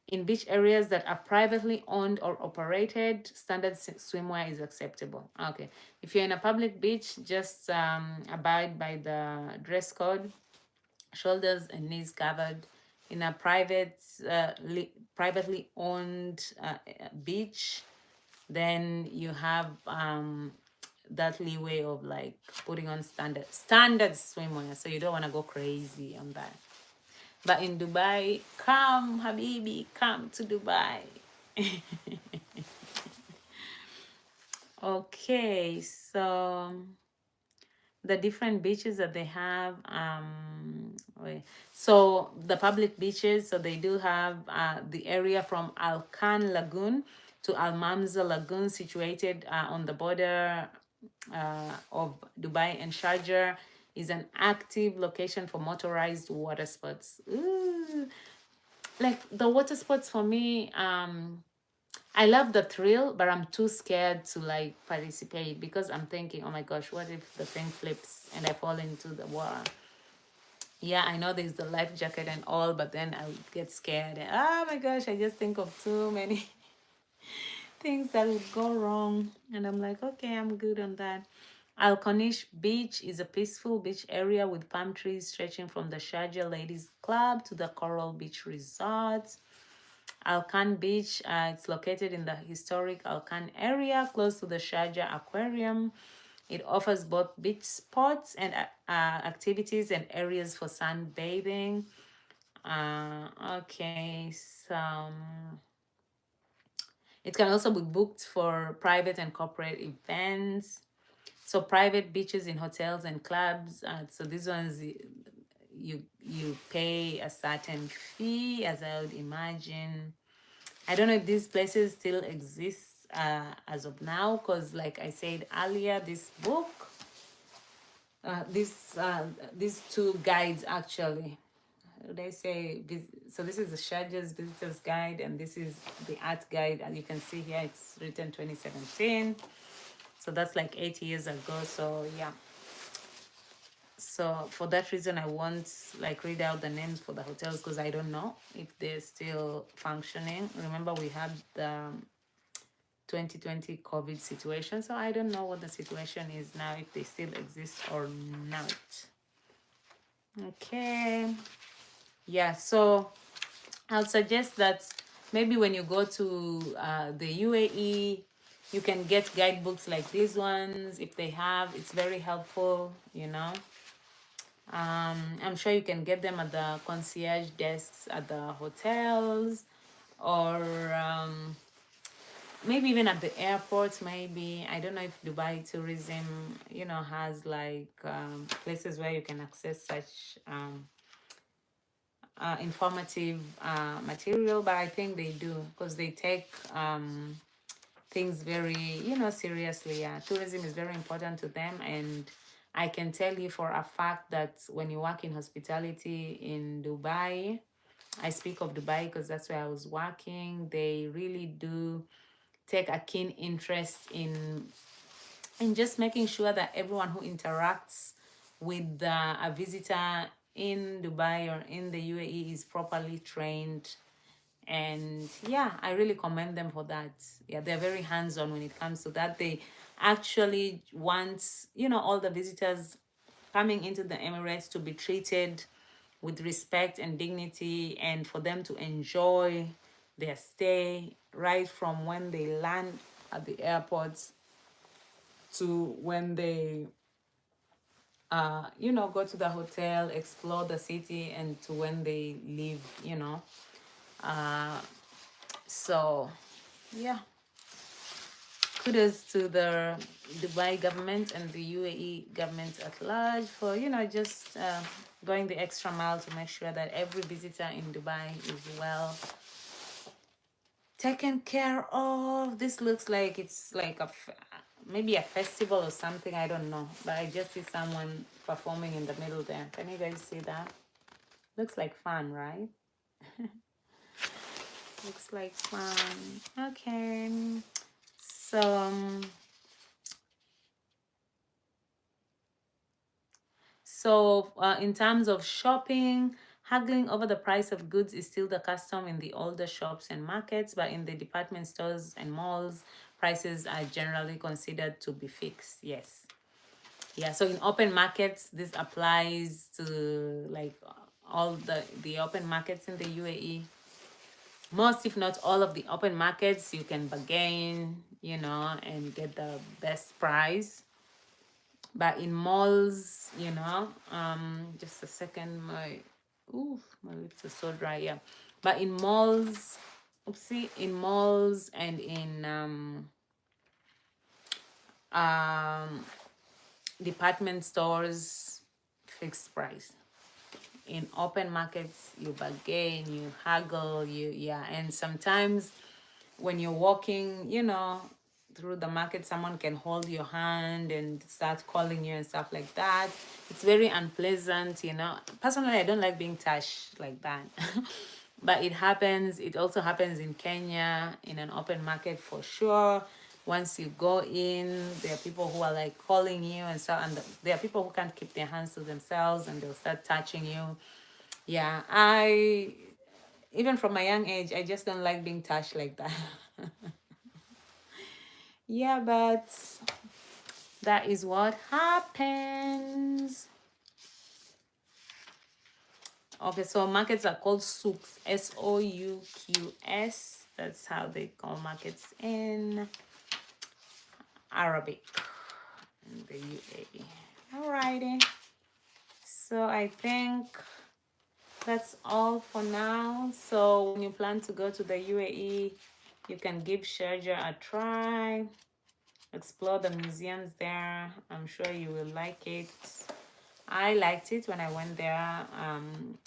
In beach areas that are privately owned or operated, standard swimwear is acceptable. Okay. If you're in a public beach, just abide by the dress code, shoulders and knees covered. In a privately owned beach, then you have that leeway of like putting on standard swimwear, so you don't want to go crazy on that. But in Dubai, come Habibi, come to Dubai. Okay, so the different beaches that they have, so the public beaches, so they do have the area from Al Khan Lagoon to Al Mamza Lagoon, situated on the border of Dubai and Sharjah, is an active location for motorized water sports. Ooh. Like the water sports for me, I love the thrill, but I'm too scared to like participate because I'm thinking, oh my gosh, what if the thing flips and I fall into the water? Yeah, I know there's the life jacket and all, but then I would get scared. And, oh my gosh, I just think of too many things that would go wrong. And I'm like, okay, I'm good on that. Al Corniche Beach is a peaceful beach area with palm trees stretching from the Sharjah Ladies Club to the Coral Beach Resort. Al Khan Beach, it's located in the historic Al Khan area close to the Sharjah Aquarium. It offers both beach sports and activities and areas for sunbathing. Okay, so it can also be booked for private and corporate events. So private beaches in hotels and clubs. So these ones, you pay a certain fee, as I would imagine. I don't know if these places still exist as of now, because like I said earlier, this book, these two guides actually, they say, so this is the Sharjah's Visitor's Guide and this is the art guide, and you can see here it's written 2017. So that's like 8 years ago. So yeah. So for that reason, I won't like read out the names for the hotels because I don't know if they're still functioning. Remember, we had the 2020 COVID situation, so I don't know what the situation is now, if they still exist or not. Okay. Yeah, so I'll suggest that maybe when you go to the UAE, you can get guidebooks like these ones. If they have, it's very helpful, you know. I'm sure you can get them at the concierge desks at the hotels, or maybe even at the airport. Maybe, I don't know if Dubai tourism, you know, has like places where you can access such informative material, but I think they do, because they take things very, you know, seriously. Yeah, tourism is very important to them, and I can tell you for a fact that when you work in hospitality in Dubai, I speak of Dubai because that's where I was working, they really do take a keen interest in just making sure that everyone who interacts with a visitor in Dubai or in the UAE is properly trained. And yeah, I really commend them for that. Yeah, they're very hands-on when it comes to that. They actually want, all the visitors coming into the Emirates to be treated with respect and dignity, and for them to enjoy their stay right from when they land at the airports to when they go to the hotel, explore the city, and to when they leave. So yeah, kudos to the Dubai government and the UAE government at large for just going the extra mile to make sure that every visitor in Dubai is well taken care of. This looks like it's like maybe a festival or something, I don't know, but I just see someone performing in the middle there. Can you guys see that? Looks like fun, right? Looks like fun. Okay, so in terms of shopping, haggling over the price of goods is still the custom in the older shops and markets, but in the department stores and malls, prices are generally considered to be fixed. Yes. Yeah, so in open markets, this applies to like all the open markets in the UAE. Most, if not all, of the open markets, you can bargain, and get the best price. But in malls, just a second, my lips are so dry. Yeah, but in malls, in malls and in department stores, fixed price. In open markets, you bargain, you haggle, and sometimes when you're walking, through the market, someone can hold your hand and start calling you and stuff like that. It's very unpleasant. Personally, I don't like being touched like that. But it happens. It also happens in Kenya in an open market for sure. Once you go in, there are people who are like calling you and stuff, and there are people who can't keep their hands to themselves and they'll start touching you. Yeah, even from my young age, I just don't like being touched like that. Yeah, but that is what happens. Okay, so markets are called souks, Souqs. That's how they call markets in Arabic in the UAE. Alrighty. So I think that's all for now. So when you plan to go to the UAE, you can give Sharjah a try. Explore the museums there. I'm sure you will like it. I liked it when I went there.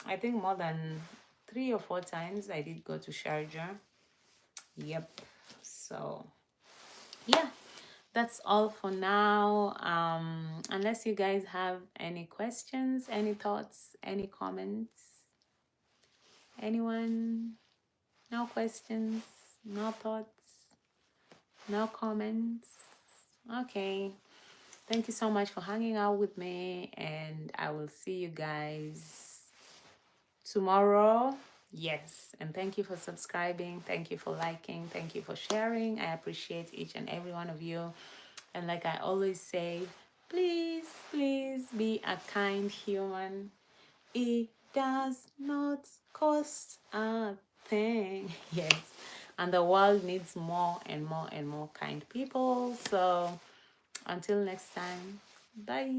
I think more than 3 or 4 times I did go to Sharjah. Yep. So yeah, that's all for now. Unless you guys have any questions, any thoughts, any comments. Anyone? No questions, no thoughts, no comments. Okay. Thank you so much for hanging out with me, and I will see you guys tomorrow. Yes, and thank you for subscribing. Thank you for liking. Thank you for sharing. I appreciate each and every one of you. And like I always say, please, please be a kind human. It does not cost a thing. Yes. And the world needs more and more and more kind people. So until next time, bye.